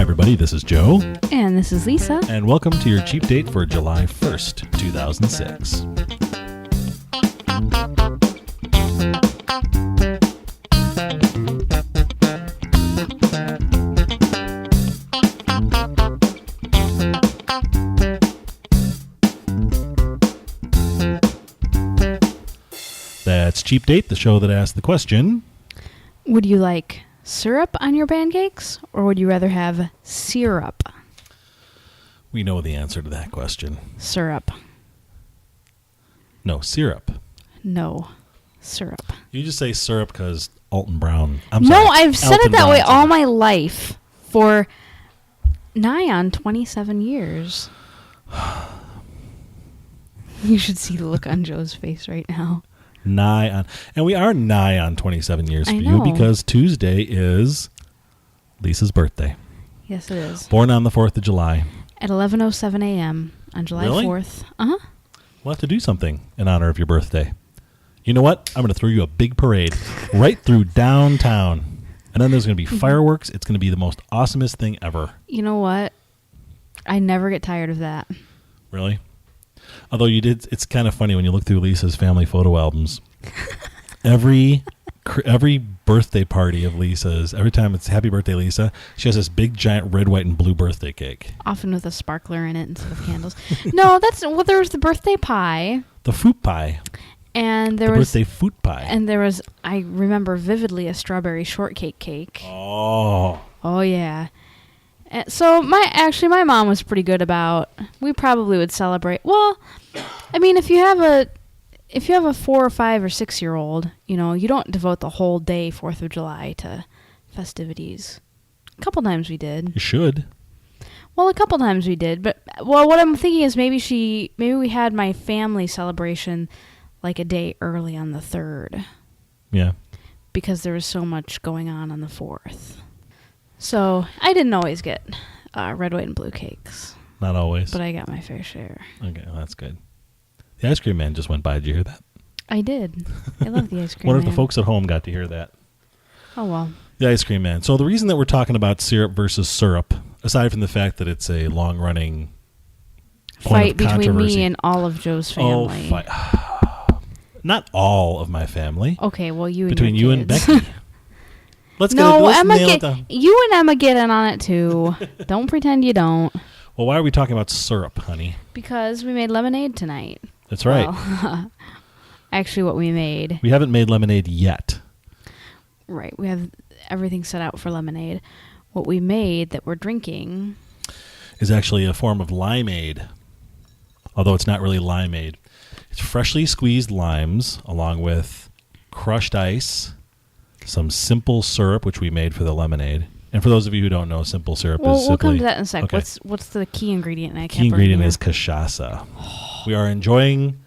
Hi, everybody. This is Joe. And this is Lisa. And welcome to your cheap date for July 1st, 2006. That's Cheap Date, the show that asks the question, would you like syrup on your pancakes, or would you rather have syrup? We know the answer to that question. Syrup. No, syrup. No, syrup. You just say syrup because Alton Brown. No, I've said it that way all my life for nigh on 27 years. You should see the look on Joe's face right now. Nigh on. And we are nigh on 27 years for I you know. because Tuesday is Lisa's birthday. Yes, it is. Born on the 4th of July. At 11:07 a.m. on July Really? 4th. Uh-huh. We'll have to do something in honor of your birthday. You know what? I'm going to throw you a big parade right through downtown. And then there's going to be fireworks. It's going to be the most awesomest thing ever. You know what? I never get tired of that. Really? Although you did, it's kind of funny when you look through Lisa's family photo albums. Every birthday party of Lisa's, every time it's Happy Birthday, Lisa, she has this big, giant red, white, and blue birthday cake. Often with a sparkler in it instead of candles. No, there was the birthday pie. The fruit pie. And the birthday fruit pie. And there was, I remember vividly, a strawberry shortcake cake. Oh. Oh, yeah. So my mom was pretty good about, we probably would celebrate. Well, I mean, if you have a 4 or 5 or 6 year old, you know, you don't devote the whole day 4th of July to festivities. A couple times we did. You should. Well, a couple times we did, but what I'm thinking is maybe we had my family celebration like a day early on the 3rd. Yeah. Because there was so much going on the 4th. So I didn't always get red, white, and blue cakes. Not always. But I got my fair share. Okay, well, that's good. The ice cream man just went by. Did you hear that? I did. I love the ice cream What man. if the folks at home got to hear that? Oh, well. The ice cream man. So the reason that we're talking about syrup versus syrup, aside from the fact that it's a long-running fight point of between controversy. me and all of Joe's family. Not all of my family. Okay, well, you and between your you kids. and Becky. Let's Emma nail it down. You and Emma get in on it too. Don't pretend you don't. Well, why are we talking about syrup, honey? Because we made lemonade tonight. That's right. Well, actually, what we made. We haven't made lemonade yet. Right. We have everything set out for lemonade. What we made that we're drinking is actually a form of limeade, although it's not really limeade. It's freshly squeezed limes along with crushed ice, some simple syrup, which we made for the lemonade. And for those of you who don't know, simple syrup is simply... We'll come to that in a sec. Okay. What's the key ingredient? Key ingredient is cachaça. We are enjoying...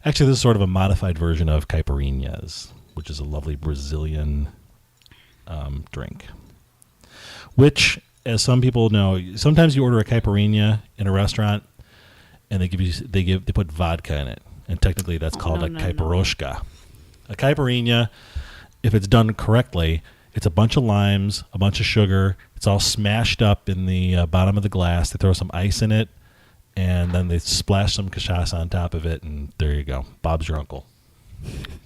Actually, this is sort of a modified version of caipirinhas, which is a lovely Brazilian drink. Which, as some people know, sometimes you order a caipirinha in a restaurant, and they put vodka in it. And technically, that's called a caipiroshka. No. A caipirinha, if it's done correctly, it's a bunch of limes, a bunch of sugar. It's all smashed up in the bottom of the glass. They throw some ice in it, and then they splash some cachaça on top of it, and there you go. Bob's your uncle,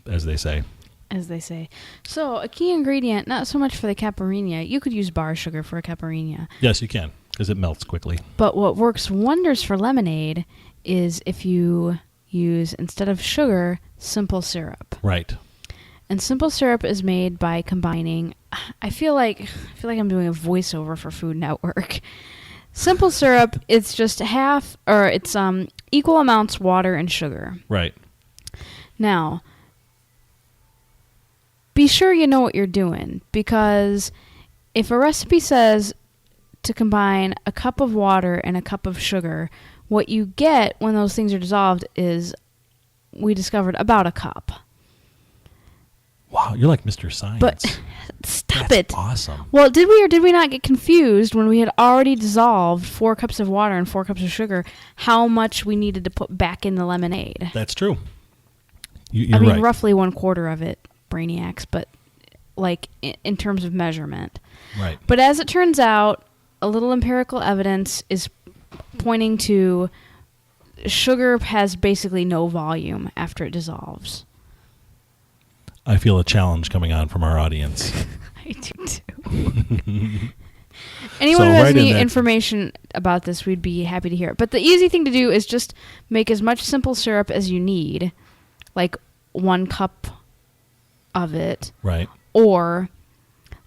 as they say. As they say. So, a key ingredient, not so much for the caipirinha. You could use bar sugar for a caipirinha. Yes, you can, because it melts quickly. But what works wonders for lemonade is if you use, instead of sugar, simple syrup. Right. And simple syrup is made by combining, I feel like I'm doing a voiceover for Food Network. Simple syrup, it's just equal amounts water and sugar. Right. Now, be sure you know what you're doing, because if a recipe says to combine a cup of water and a cup of sugar, what you get when those things are dissolved is, we discovered, about a cup. Wow, you're like Mr. Science. But stop That's it. Awesome. Well, did we or did we not get confused when we had already dissolved 4 cups of water and 4 cups of sugar, how much we needed to put back in the lemonade? That's true. You're I mean, right. roughly 1/4 of it, brainiacs, but like in terms of measurement. Right. But as it turns out, a little empirical evidence is pointing to sugar has basically no volume after it dissolves. I feel a challenge coming on from our audience. I do too. Anyone who has any information about this, we'd be happy to hear it. But the easy thing to do is just make as much simple syrup as you need, like 1 cup of it. Right. Or,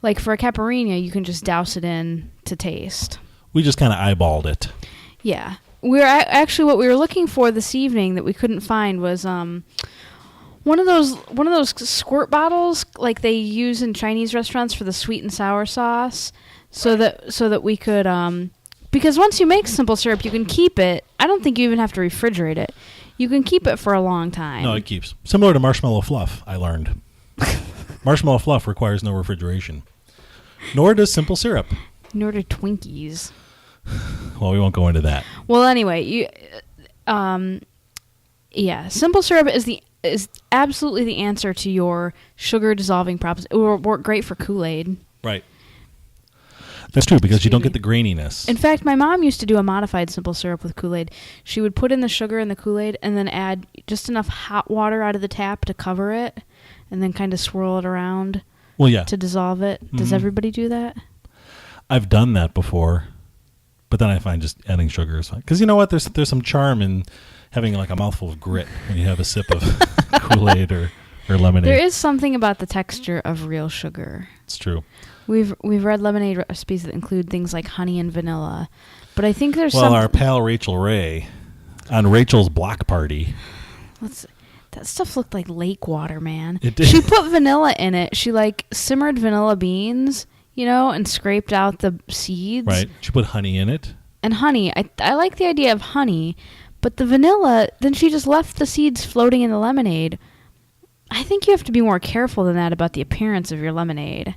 like for a caipirinha, you can just douse it in to taste. We just kind of eyeballed it. Yeah. Actually, what we were looking for this evening that we couldn't find was one of those squirt bottles like they use in Chinese restaurants for the sweet and sour sauce. So that we could, because once you make simple syrup, you can keep it. I don't think you even have to refrigerate it. You can keep it for a long time. No, it keeps. Similar to marshmallow fluff, I learned. Marshmallow fluff requires no refrigeration. Nor does simple syrup. Nor do Twinkies. Well, we won't go into that. Well, anyway, simple syrup is absolutely the answer to your sugar dissolving problems. It will work great for Kool-Aid. Right. That's true, because you don't get the graininess. In fact, my mom used to do a modified simple syrup with Kool-Aid. She would put in the sugar in the Kool-Aid and then add just enough hot water out of the tap to cover it and then kind of swirl it around to dissolve it. Mm-hmm. Does everybody do that? I've done that before, but then I find just adding sugar is fine. Because you know what? There's some charm in having like a mouthful of grit when you have a sip of Kool-Aid or lemonade. There is something about the texture of real sugar. It's true. We've read lemonade recipes that include things like honey and vanilla, but I think there's our pal Rachel Ray on Rachel's block party. That stuff looked like lake water, man. It did. She put vanilla in it. She simmered vanilla beans, and scraped out the seeds. Right. She put honey in it. And honey, I like the idea of honey, but the vanilla, then she just left the seeds floating in the lemonade. I think you have to be more careful than that about the appearance of your lemonade.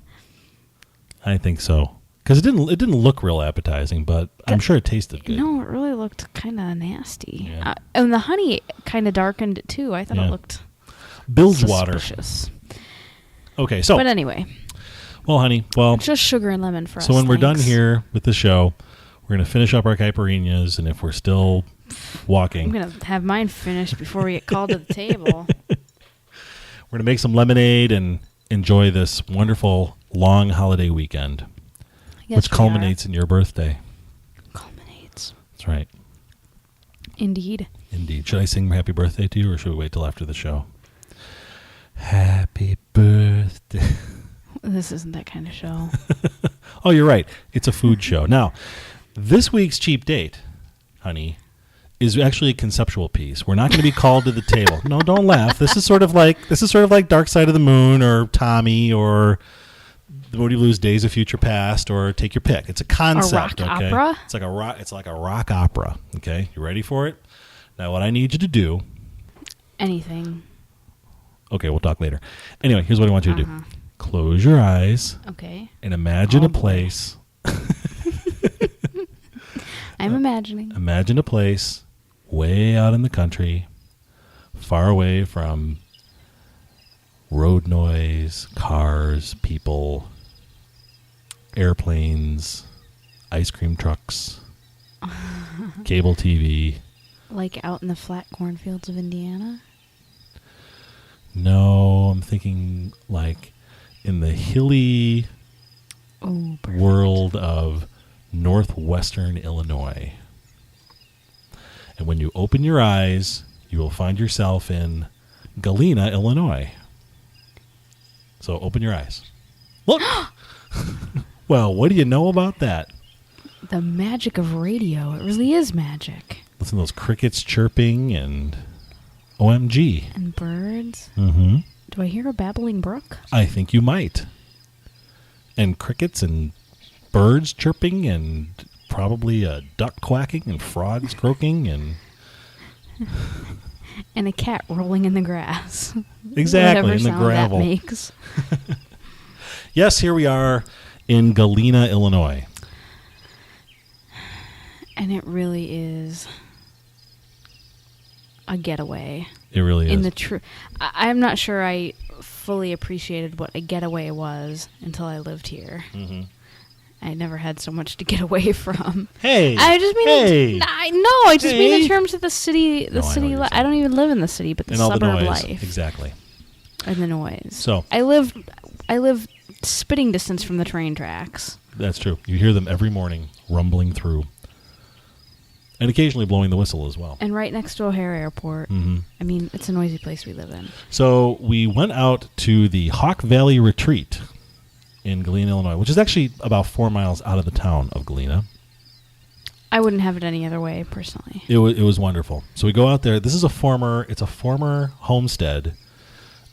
I think so, because it didn't look real appetizing, but I'm sure it tasted good. No, it really looked kind of nasty, yeah. And the honey kind of darkened it too. I thought it looked bilge water. Okay, so but anyway, well, honey, just sugar and lemon for us. So when we're done here with the show, we're gonna finish up our caipirinhas, and if we're still walking, I'm gonna have mine finished before we get called to the table. We're gonna make some lemonade and enjoy this wonderful long holiday weekend, which culminates in your birthday. Culminates. That's right. Indeed. Should I sing happy birthday to you, or should we wait till after the show? Happy birthday. This isn't that kind of show. Oh, you're right. It's a food show. Now, this week's cheap date, honey, is actually a conceptual piece. We're not going to be called to the table. No, don't laugh. This is sort of like Dark Side of the Moon or Tommy or The Moody Blues Days of Future Past, or take your pick. It's a concept. A rock okay? opera? It's like a rock opera. Okay, you ready for it? Now, what I need you to do. Anything. Okay, we'll talk later. Anyway, here's what I want you to do. Close your eyes. Okay. And imagine a place. I'm imagining. Imagine a place way out in the country, far away from road noise, cars, people, airplanes, ice cream trucks, cable TV. Like out in the flat cornfields of Indiana? No, I'm thinking like in the hilly world of northwestern Illinois. And when you open your eyes, you will find yourself in Galena, Illinois. So open your eyes. Look! Well, what do you know about that? The magic of radio. It really is magic. Listen to those crickets chirping and OMG. And birds. Mm-hmm. Do I hear a babbling brook? I think you might. And crickets and birds chirping and probably a duck quacking and frogs croaking and... and a cat rolling in the grass. Exactly, in the gravel. That makes. Yes, here we are in Galena, Illinois. And it really is a getaway. It really is. In the I'm not sure I fully appreciated what a getaway was until I lived here. Mm-hmm. I never had so much to get away from. Hey, I just mean, hey. I just mean in terms of the city. The No, I know city. what you're I don't even live in the city, but the and all the suburb noise. life. Exactly. And the noise. So I live spitting distance from the train tracks. that's true. You hear them every morning rumbling through, and occasionally blowing the whistle as well. And right next to O'Hare Airport. Mm-hmm. I mean, it's a noisy place we live in. So we went out to the Hawk Valley Retreat in Galena, Illinois, which is actually about 4 miles out of the town of Galena. I wouldn't have it any other way, personally. It was wonderful. So we go out there. This is a former homestead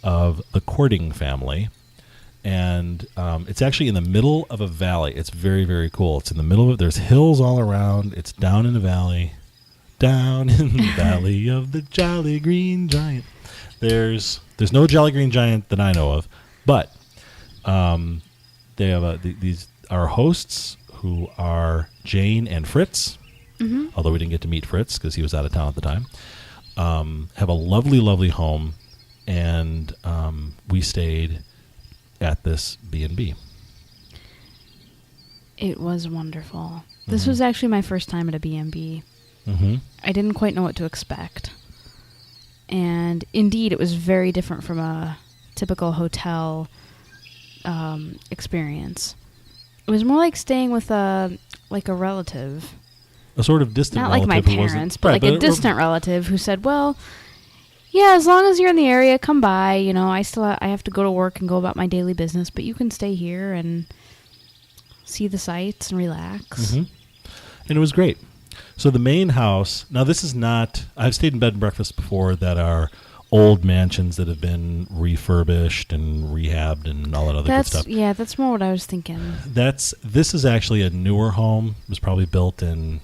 of the Courting family, and it's actually in the middle of a valley. It's very, very cool. It's in the middle of it. There's hills all around. It's down in the valley, down in the valley of the Jolly Green Giant. There's no Jolly Green Giant that I know of, but they have these our hosts who are Jane and Fritz. Mm-hmm. Although we didn't get to meet Fritz because he was out of town at the time. Have a lovely, lovely home, and we stayed at this B&B. It was wonderful. This was actually my first time at a B&B. Mm-hmm. I didn't quite know what to expect. And indeed, it was very different from a typical hotel experience. It was more like staying with a relative. A sort of distant Not relative. like my parents, but right, like a distant relative who said, well, yeah, as long as you're in the area, come by. You know, I have to go to work and go about my daily business, but you can stay here and see the sights and relax. Mm-hmm. And it was great. So the main house, now this is not, I've stayed in bed and breakfast before that are old mansions that have been refurbished and rehabbed and all that other good stuff. Yeah, that's more what I was thinking. This is actually a newer home. It was probably built in,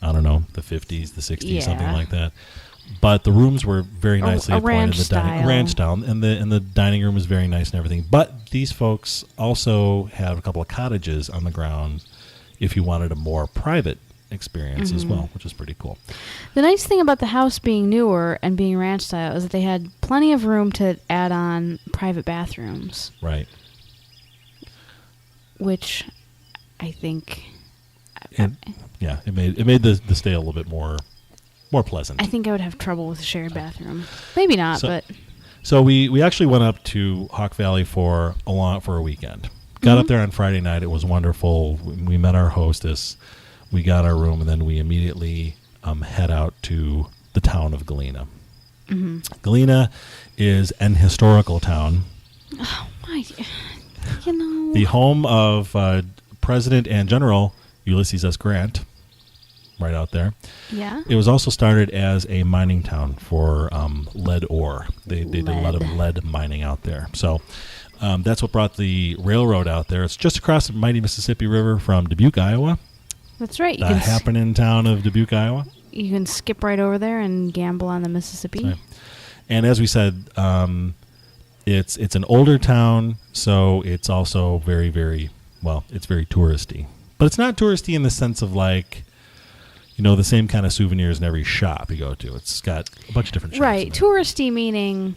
I don't know, the 50s, the 60s, something like that. But the rooms were very nicely appointed. Ranch style. And the dining room was very nice and everything. But these folks also have a couple of cottages on the ground if you wanted a more private experience as well, which is pretty cool. The nice thing about the house being newer and being ranch style is that they had plenty of room to add on private bathrooms. Right. Which I think... It made the stay a little bit more pleasant. I think I would have trouble with a shared bathroom. Maybe not, but... So we actually went up to Hawk Valley for a weekend. Got up there on Friday night. It was wonderful. We met our hostess. We got our room, and then we immediately head out to the town of Galena. Mm-hmm. Galena is an historical town. Oh, my... You know... The home of President and General Ulysses S. Grant, right out there. Yeah. It was also started as a mining town for lead ore. They did a lot of lead mining out there. So that's what brought the railroad out there. It's just across the mighty Mississippi River from Dubuque, Iowa. That's right. The happening town of Dubuque, Iowa. You can skip right over there and gamble on the Mississippi. Right. And as we said, it's an older town, so it's also very, very, it's very touristy. But it's not touristy in the sense of like, the same kind of souvenirs in every shop you go to. It's got a bunch of different shops. Right. Touristy meaning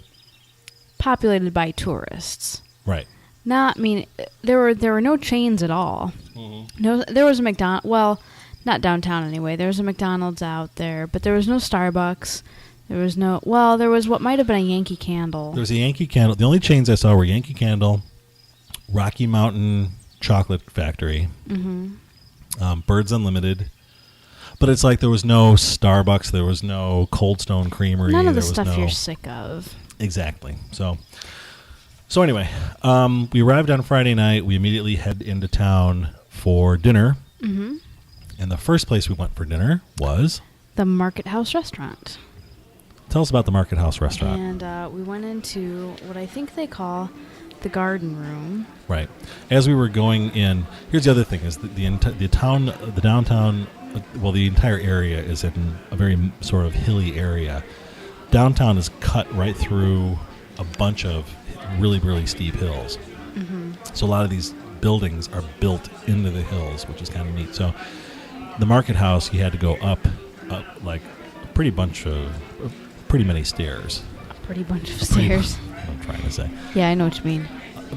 populated by tourists. Right. There were no chains at all. Mm-hmm. No, there was a McDonald's. Well, not downtown anyway. There was a McDonald's out there, but there was no Starbucks. There was no. Well, there was what might have been a Yankee Candle. There was a Yankee Candle. The only chains I saw were Yankee Candle, Rocky Mountain Chocolate Factory, Birds Unlimited. But it's like there was no Starbucks. There was no Cold Stone Creamery. None of the stuff you're sick of. Exactly. So anyway, we arrived on Friday night. We immediately head into town for dinner. Mm-hmm. And the first place we went for dinner was... the Market House Restaurant. Tell us about the Market House Restaurant. And we went into what I think they call the garden room. Right. As we were going in... Here's the other thing, is that the downtown... Well, the entire area is in a very sort of hilly area. Downtown is cut right through a bunch of really, really steep hills. Mm-hmm. So a lot of these buildings are built into the hills, which is kind of neat. So the Market House, you had to go up like a pretty many stairs. A pretty bunch of stairs. What I'm trying to say. Yeah, I know what you mean.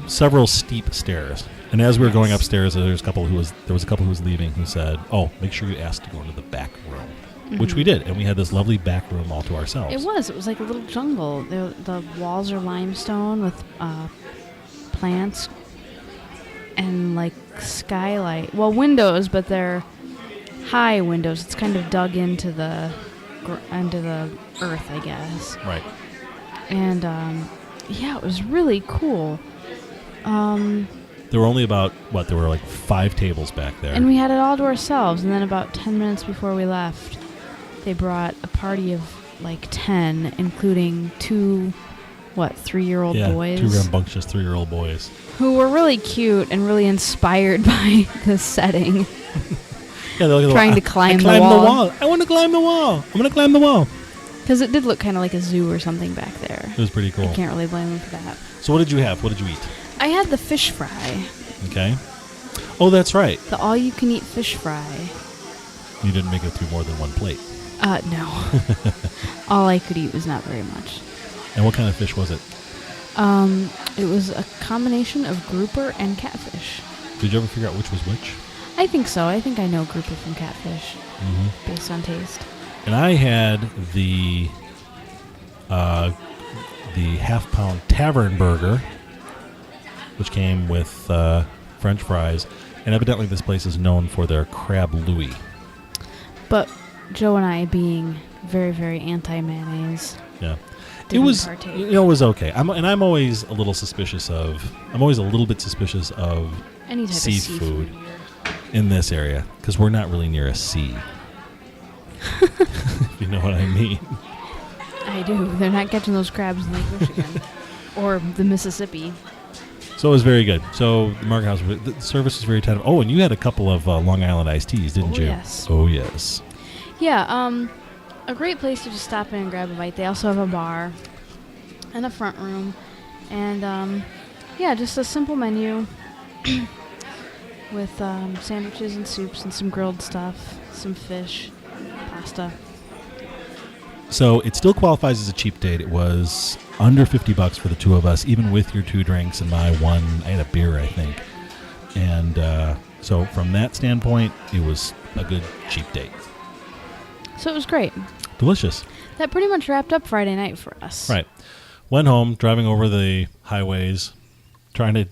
Several steep stairs. And as we were going upstairs, there was a couple who was leaving who said, "Oh, make sure you ask to go into the back room," which we did, and we had this lovely back room all to ourselves. It was like a little jungle. The walls are limestone with plants and like skylight. Well, windows, but they're high windows. It's kind of dug into the earth, I guess. Right. And yeah, it was really cool. There were only about, there were like 5 tables back there. And we had it all to ourselves. And then about 10 minutes before we left, they brought a party of like 10, including 2, 3-year-old boys? 2 rambunctious 3-year-old boys. Who were really cute and really inspired by the setting. Yeah, they're trying to climb the wall. I want to climb the wall. I'm going to climb the wall. Because it did look kind of like a zoo or something back there. It was pretty cool. I can't really blame them for that. So what did you have? What did you eat? I had the fish fry. Okay. Oh, that's right. The all-you-can-eat fish fry. You didn't make it through more than 1 plate. No. All I could eat was not very much. And what kind of fish was it? It was a combination of grouper and catfish. Did you ever figure out which was which? I think so. I think I know grouper from catfish based on taste. And I had the half-pound Tavern burger, which came with French fries. And evidently this place is known for their crab louis. But Joe and I, being very, very anti-mayonnaise, it was partake. It was okay. I'm always a little suspicious of. I'm always a little bit suspicious of any type seafood of seafood in this area because we're not really near a sea. If you know what I mean. I do. They're not catching those crabs in Lake Michigan or the Mississippi. So it was very good. So the market house, the service was very attentive. Oh, and you had a couple of Long Island iced teas, didn't you? Yes. Oh, yes. Yeah, a great place to just stop in and grab a bite. They also have a bar and a front room. And, just a simple menu with sandwiches and soups and some grilled stuff, some fish, pasta. So it still qualifies as a cheap date. It was under $50 for the 2 of us, even with your 2 drinks and my 1. I had a beer, I think. And so from that standpoint, it was a good, cheap date. So it was great. Delicious. That pretty much wrapped up Friday night for us. Right. Went home, driving over the highways, trying to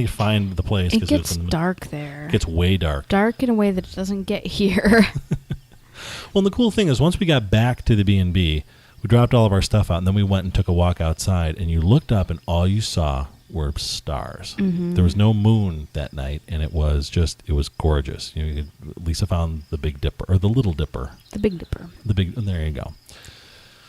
find the place. It gets dark there. It gets way dark. Dark in a way that it doesn't get here. Well, and the cool thing is once we got back to the B&B, we dropped all of our stuff out, and then we went and took a walk outside, and you looked up, and all you saw were stars. Mm-hmm. There was no moon that night, and it was gorgeous. Lisa found the Big Dipper, or the Little Dipper. The Big Dipper. There you go.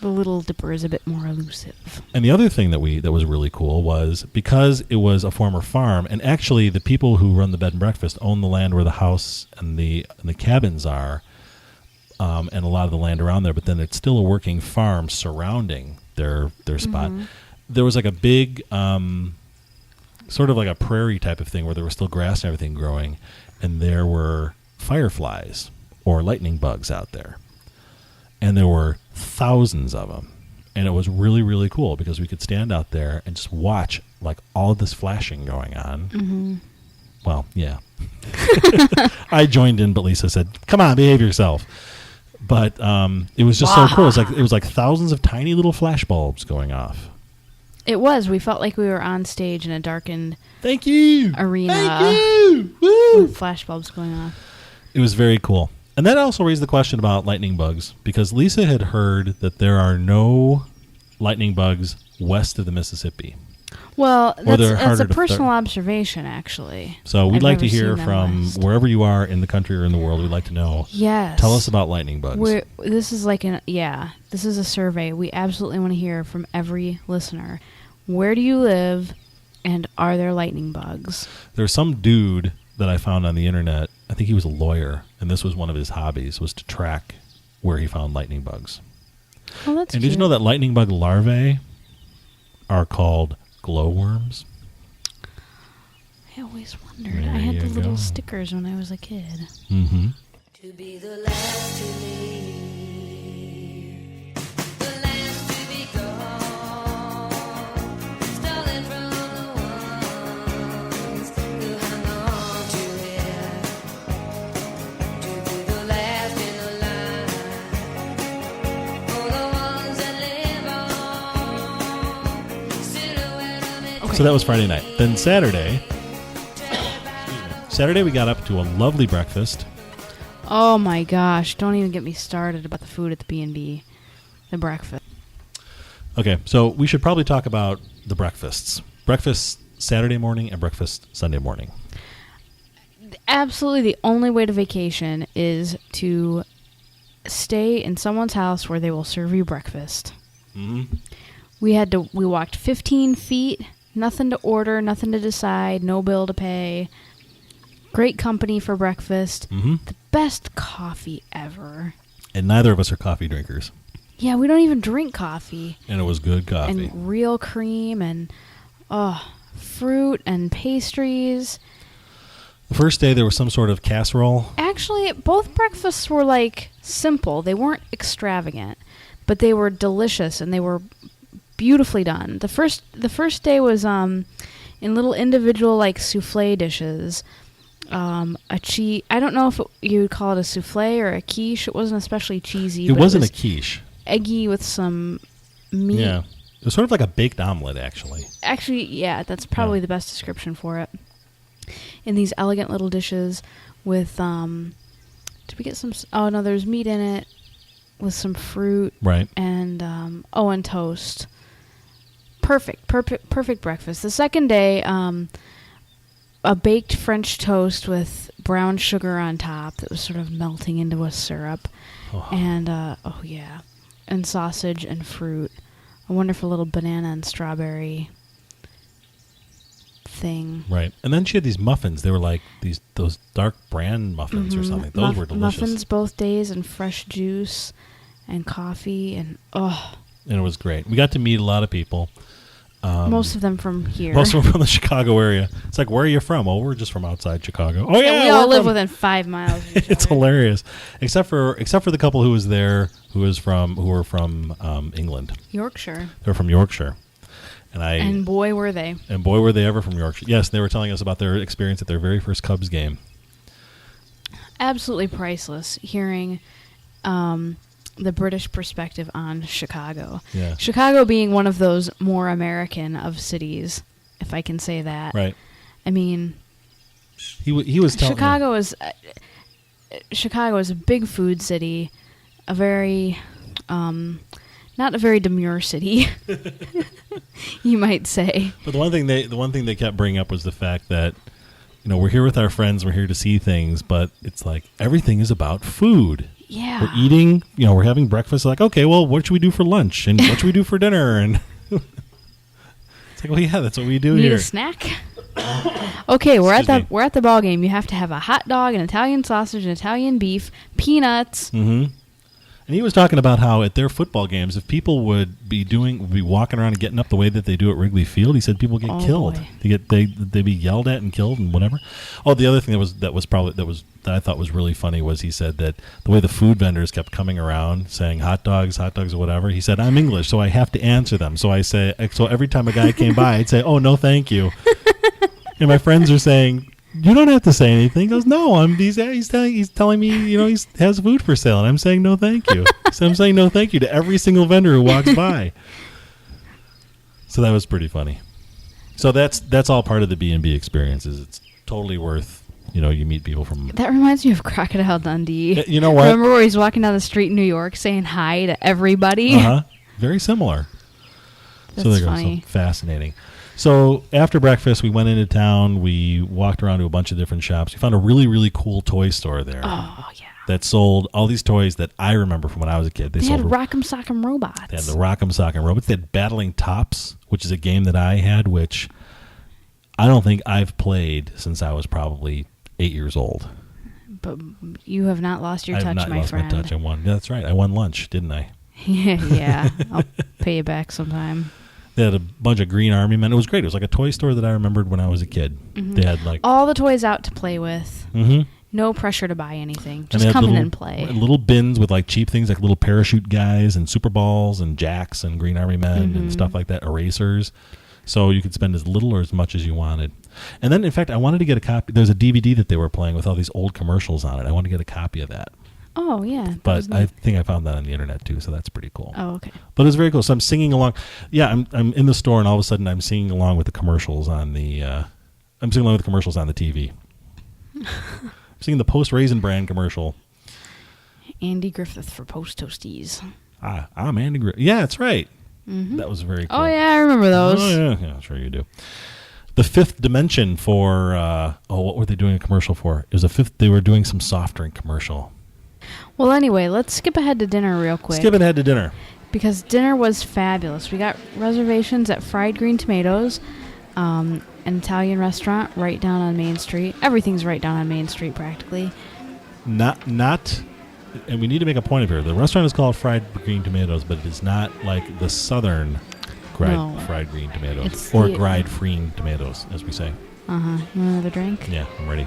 The Little Dipper is a bit more elusive. And the other thing that was really cool was because it was a former farm, and actually the people who run the bed and breakfast own the land where the house and the cabins are, and a lot of the land around there, but then it's still a working farm surrounding their spot. Mm-hmm. There was like a big, sort of like a prairie type of thing where there was still grass and everything growing, and there were fireflies or lightning bugs out there. And there were thousands of them. And it was really, really cool because we could stand out there and just watch like all of this flashing going on. Mm-hmm. Well, yeah. I joined in, but Lisa said, "Come on, behave yourself." But it was just so cool. It was like thousands of tiny little flash bulbs going off. It was. We felt like we were on stage in a darkened Thank you arena. Thank you. Woo! With flash bulbs going off. It was very cool. And that also raised the question about lightning bugs because Lisa had heard that there are no lightning bugs west of the Mississippi. Well, that's a personal observation, actually. So we'd like to hear from wherever you are in the country or in the world. We'd like to know. Yes. Tell us about lightning bugs. This is this is a survey. We absolutely want to hear from every listener. Where do you live, and are there lightning bugs? There's some dude that I found on the internet. I think he was a lawyer, and this was one of his hobbies, was to track where he found lightning bugs. Oh, that's And cute. did you know that lightning bug larvae are called glowworms? I always wondered. I had the little stickers when I was a kid. Mm-hmm. To be the last to leave, the last to be gone, stolen from the ones who hung So that was Friday night. Then Saturday we got up to a lovely breakfast. Oh my gosh! Don't even get me started about the food at the B&B, the breakfast. Okay, so we should probably talk about the breakfasts. Breakfast Saturday morning and breakfast Sunday morning. Absolutely, the only way to vacation is to stay in someone's house where they will serve you breakfast. Mm-hmm. We walked 15 feet, nothing to order, nothing to decide, no bill to pay. Great company for breakfast. Mm-hmm. The best coffee ever. And neither of us are coffee drinkers. Yeah, we don't even drink coffee. And it was good coffee. And real cream and fruit and pastries. The first day there was some sort of casserole. Actually, both breakfasts were like simple. They weren't extravagant, but they were delicious and they were beautifully done. The first day was in little individual like souffle dishes. A cheese. I don't know if you would call it a souffle or a quiche. It wasn't especially cheesy. It wasn't a quiche. Eggy with some meat. Yeah, it was sort of like a baked omelet, actually. Actually, yeah, that's probably the best description for it. In these elegant little dishes with, did we get some? Oh no, there's meat in it with some fruit, right? And and toast. Perfect breakfast. The second day, a baked French toast with brown sugar on top that was sort of melting into a syrup, and and sausage and fruit. A wonderful little banana and strawberry thing. Right. And then she had these muffins. They were like those dark bran muffins or something. Those were delicious. Muffins both days and fresh juice and coffee and And it was great. We got to meet a lot of people. Most of them from here. Most of them from the Chicago area. It's like, where are you from? Oh, we're just from outside Chicago. Oh yeah, we all live within 5 miles of each It's other. hilarious. Except for the couple who was there who were from England. Yorkshire. They're from Yorkshire. And boy were they. And boy were they ever from Yorkshire. Yes, they were telling us about their experience at their very first Cubs game. Absolutely priceless hearing the British perspective on Chicago. Yeah. Chicago being one of those more American of cities, if I can say that. Right. I mean, he was telling Chicago is a big food city, a very not a very demure city, you might say. But the one thing they kept bringing up was the fact that, we're here with our friends, we're here to see things, but it's like everything is about food. Yeah. We're eating, we're having breakfast. Like, okay, well, what should we do for lunch? And what should we do for dinner? And it's like, well, yeah, that's what we do Need here. a snack? Okay, we're at the ball game. You have to have a hot dog, an Italian sausage, an Italian beef, peanuts. Mm-hmm. And he was talking about how at their football games, if people would be walking around and getting up the way that they do at Wrigley Field, he said people get killed. Boy. They'd be yelled at and killed and whatever. Oh, the other thing that I thought was really funny was he said that the way the food vendors kept coming around saying hot dogs or whatever. He said, I'm English, so I have to answer them. So every time a guy came by, I'd say, oh, no, thank you. And my friends are saying, you don't have to say anything. He goes, no, he's telling me, he has food for sale, and I'm saying no thank you. So I'm saying no thank you to every single vendor who walks by. So that was pretty funny. So that's all part of the B&B experiences. It's totally worth, you meet people from... That reminds me of Crocodile Dundee. You know what? Remember where he's walking down the street in New York saying hi to everybody? Uh-huh. Very similar. That's funny. So fascinating. So after breakfast, we went into town. We walked around to a bunch of different shops. We found a really, really cool toy store there. Oh, yeah. That sold all these toys that I remember from when I was a kid. They had Rock'em Sock'em Robots. They had the Rock'em Sock'em Robots. They had Battling Tops, which is a game that I had, which I don't think I've played since I was probably 8 years old. But you have not lost your touch, my friend. I have not lost my touch. I won. Yeah, that's right. I won lunch, didn't I? Yeah. I'll pay you back sometime. They had a bunch of green army men. It was great. It was like a toy store that I remembered when I was a kid. Mm-hmm. They had like all the toys out to play with. Mm-hmm. No pressure to buy anything. Just come in and play. Little bins with like cheap things like little parachute guys and Super Balls and Jacks and Green Army Men and stuff like that, erasers. So you could spend as little or as much as you wanted. And then, in fact, I wanted to get a copy. There's a DVD that they were playing with all these old commercials on it. I wanted to get a copy of that. Oh, yeah. that But was I neat. think I found that on the internet too, so that's pretty cool. Oh, okay. But it's very cool. So I'm singing along. Yeah, I'm in the store, and all of a sudden I'm singing along with the commercials on the. I'm singing along with the commercials on the TV. I'm singing the Post Raisin Bran commercial. Andy Griffith for Post Toasties. I'm Andy Griffith. Yeah, that's right. That was very cool. Oh, yeah, I remember those. Oh, yeah, sure you do. The Fifth Dimension for what were they doing a commercial for? It was a fifth. They were doing some soft drink commercial. Well, anyway, let's skip ahead to dinner real quick. Skipping ahead to dinner. Because dinner was fabulous. We got reservations at Fried Green Tomatoes, an Italian restaurant right down on Main Street. Everything's right down on Main Street practically. Not, and we need to make a point of here. The restaurant is called Fried Green Tomatoes, but it is not like the southern fried green tomatoes. It's or the- fried green tomatoes, as we say. Uh-huh. You want another drink? Yeah, I'm ready.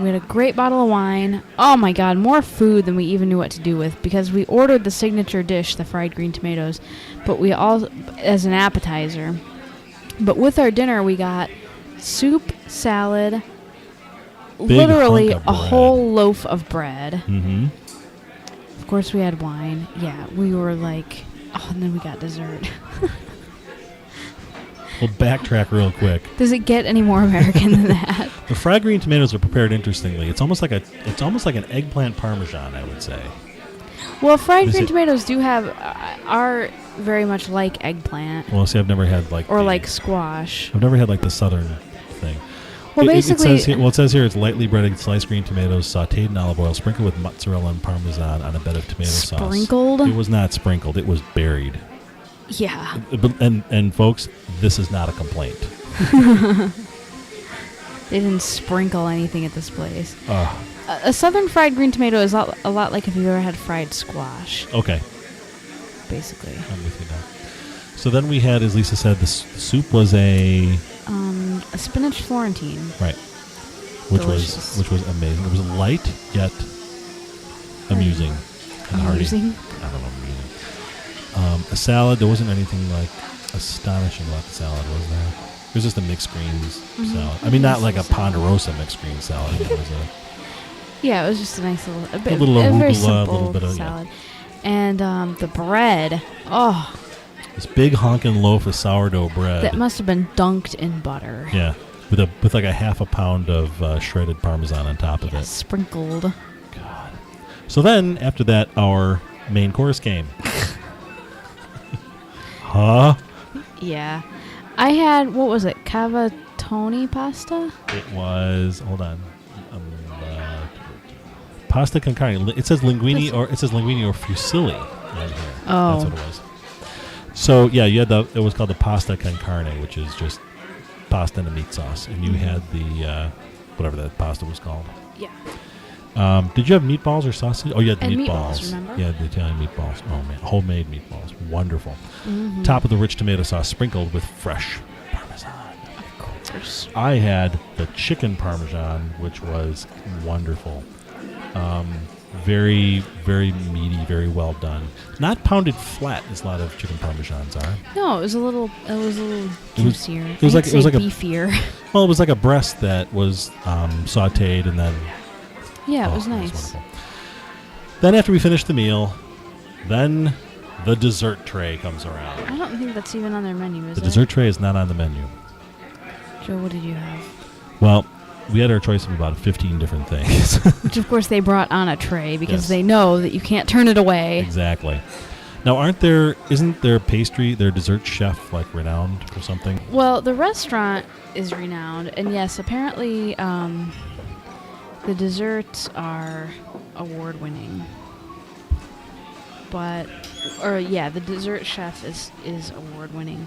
We had a great bottle of wine. Oh my God, more food than we even knew what to do with because we ordered the signature dish, the fried green tomatoes, but we all as an appetizer. But with our dinner, we got soup, salad, literally hunk of a bread. whole loaf of bread. Mm-hmm. Of course, we had wine. Yeah, we were like, oh, and then we got dessert. We'll backtrack real quick. Does it get any more American than that? The fried green tomatoes are prepared interestingly. It's almost like an eggplant parmesan, I would say. Well, fried Is green it- tomatoes do have are very much like eggplant Well, see, I've never had or like squash. I've never had like the southern thing. Well, It basically, says here it's lightly breaded sliced green tomatoes sautéed in olive oil, sprinkled with mozzarella and parmesan on a bed of tomato sauce. sprinkled. It was not sprinkled. It was buried. Yeah. And folks, this is not a complaint. They didn't sprinkle anything at this place. Uh, A southern fried green tomato is a lot like if you've ever had fried squash, okay, basically. I'm with you now. So then we had, as Lisa said, the soup was a Spinach Florentine. right, which Delicious. was amazing. It was light yet amusing and hearty. Amusing. I don't know, amusing. A salad. There wasn't anything like astonishing about the salad, was there? It was just a mixed greens salad. I mean, not like a Ponderosa mixed green salad. It was Yeah, it was just a nice little, a little very arugula, a simple little bit of- salad. And the bread, oh, this big honking loaf of sourdough bread. that must have been dunked in butter. Yeah, with like a half a pound of shredded Parmesan on top of Yeah, it. sprinkled. God. So then, after that, our main course came. Huh? Yeah. I had, what was it, cavatoni pasta? It was. Hold on. Pasta con carne. It says linguine or fusilli on here. Oh. That's what it was. So yeah, you had it was called the pasta con carne, which is just pasta and a meat sauce, and you had the whatever that pasta was called. Yeah. Did you have meatballs or sausage? Oh, you had the And meatballs. meatballs, remember? Yeah, the Italian meatballs. Oh man, homemade meatballs, wonderful. Mm-hmm. Top of the rich tomato sauce, sprinkled with fresh Parmesan. Of course. I had the chicken Parmesan, which was wonderful. Very, very meaty, very well done. Not pounded flat as a lot of chicken Parmesans are. No, it was a little juicier. it was like beefier. Well, it was like a breast that was sautéed and then. Yeah, it oh, was nice. wonderful. Then after we finished the meal, then the dessert tray comes around. I don't think that's even on their menu, is The it? dessert tray is not on the menu. Joe, what did you have? Well, we had our choice of about 15 different things. Which, of course, they brought on a tray because Yes. they know that you can't turn it away. Exactly. Now, isn't their dessert chef, like, renowned for something? Well, the restaurant is renowned, and yes, apparently the desserts are award-winning. The dessert chef is award-winning.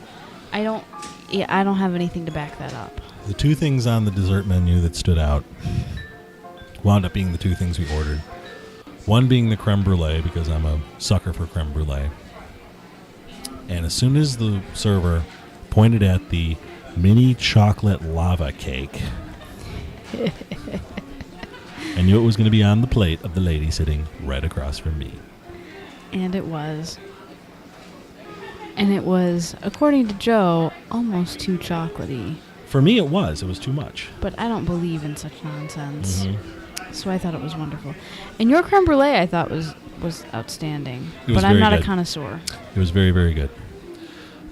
I don't have anything to back that up. The two things on the dessert menu that stood out wound up being the two things we ordered. One being the creme brulee, because I'm a sucker for creme brulee. And as soon as the server pointed at the mini chocolate lava cake, I knew it was going to be on the plate of the lady sitting right across from me. And it was. And it was, according to Joe, almost too chocolatey. For me, it was. It was too much. But I don't believe in such nonsense. Mhm. So I thought it was wonderful. And your creme brulee I thought was outstanding. It was But I'm very not good. a connoisseur. It was very, very good.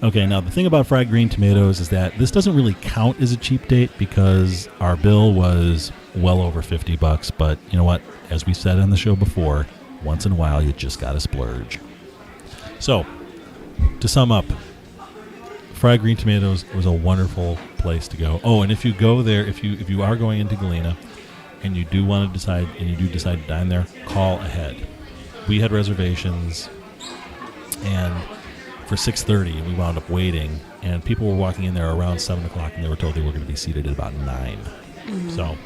Okay, now the thing about fried green tomatoes is that this doesn't really count as a cheap date because our bill was well over $50. But you know what? As we said on the show before, once in a while you just gotta splurge. So, to sum up, fried green tomatoes was a wonderful place to go. Oh, and if you go there, if you are going into Galena and you do want to decide to dine there, call ahead. We had reservations, and for 6:30, and we wound up waiting, and people were walking in there around 7 o'clock, and they were told they were going to be seated at about 9. Mm-hmm. So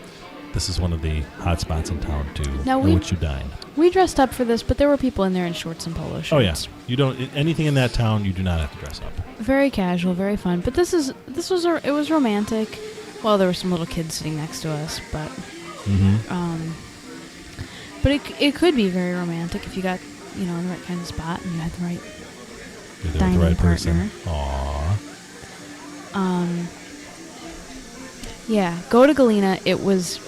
this is one of the hot spots in town to Now in which you dine. We dressed up for this, but there were people in there in shorts and polo shirts. Oh yeah, you don't anything in that town. You do not have to dress up. Very casual, very fun. But it was romantic. Well, there were some little kids sitting next to us, but but it could be very romantic if you got in the right kind of spot and you had the right You're there with dining the right partner. person. Aww. Yeah, go to Galena. It was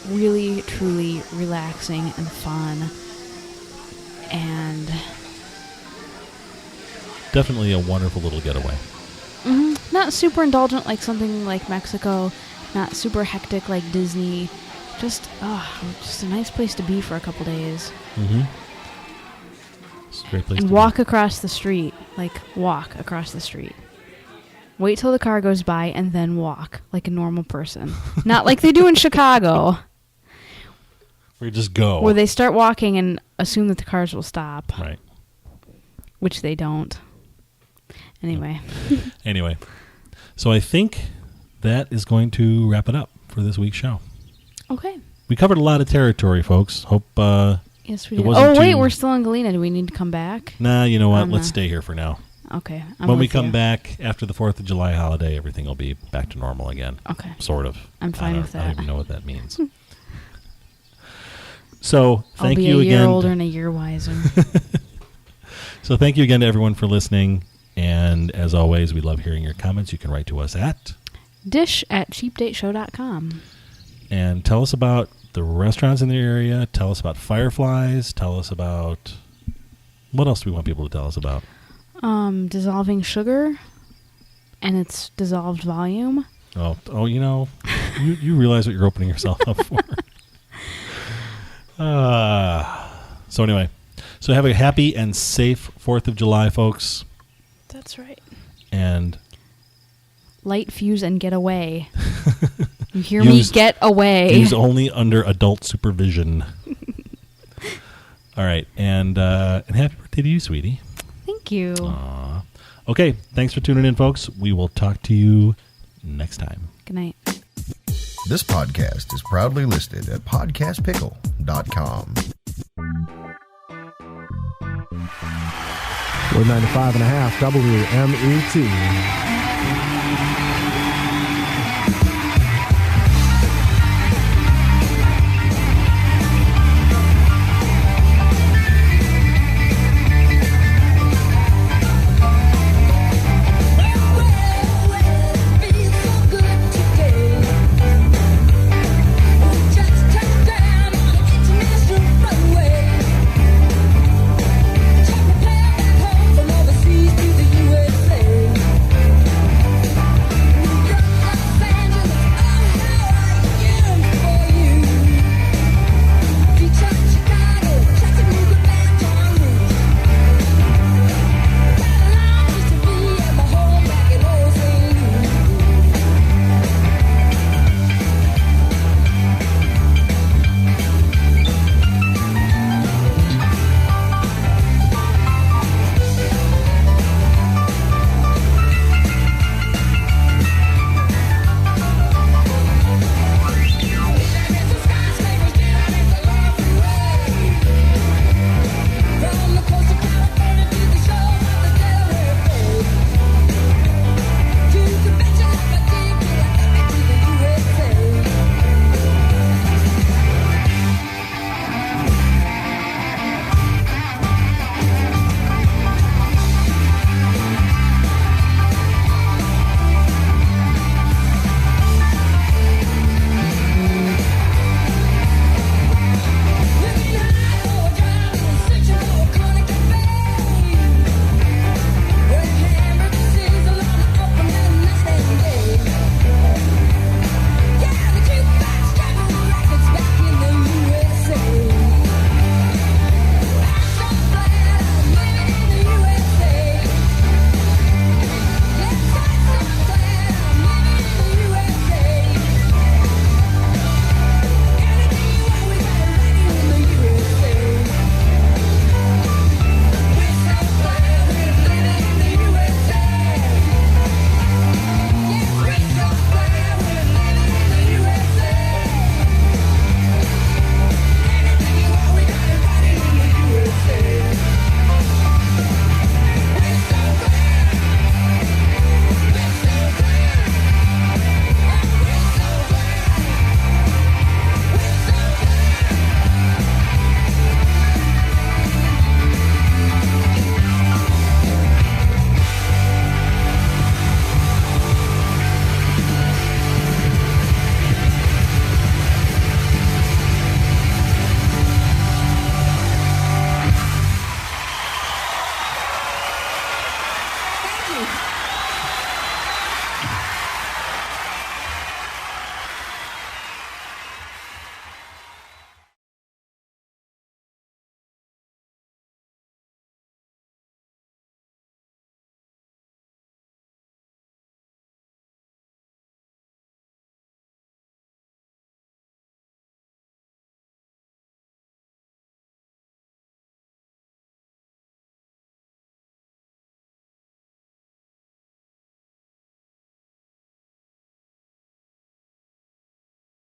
really, truly relaxing and fun, and Definitely a wonderful little getaway. not super indulgent like something like Mexico, not super hectic like Disney. Just a nice place to be for a couple days. Mm-hmm. It's a great place And to walk across the street. Like, walk across the street. Wait till the car goes by and then walk like a normal person. Not like they do in Chicago, Where you just go. where they start walking and assume that the cars will stop, Right. which they don't. Anyway. Anyway, so I think that is going to wrap it up for this week's show. Okay. We covered a lot of territory, folks. Hope, Yes, we It did. wasn't Oh, wait, too- we're still in Galena. Do we need to come back? nah, you know what? I'm Let's not- stay here for now. Okay. When we come back after the 4th of July holiday, everything will be back to normal again. Okay. Sort of. I'm fine with I don't that. even know what that means. So, I'll thank be you a year again. older and a year wiser. So, thank you again to everyone for listening. And as always, we love hearing your comments. You can write to us at dish@cheapdateshow.com. and tell us about the restaurants in the area. Tell us about fireflies. Tell us about what else do we want people to tell us about? Dissolving sugar and its dissolved volume. Oh, you realize what you're opening yourself up for. So anyway, so have a happy and safe 4th of July, folks. That's right. And Light, fuse, and get away. You hear Use- me? Get away. use only under adult supervision. All right, and happy birthday to you, sweetie. Thank you. Aw. Okay, thanks for tuning in, folks. We will talk to you next time. Good night. This podcast is proudly listed at podcastpickle.com. We're 95.5 WMET.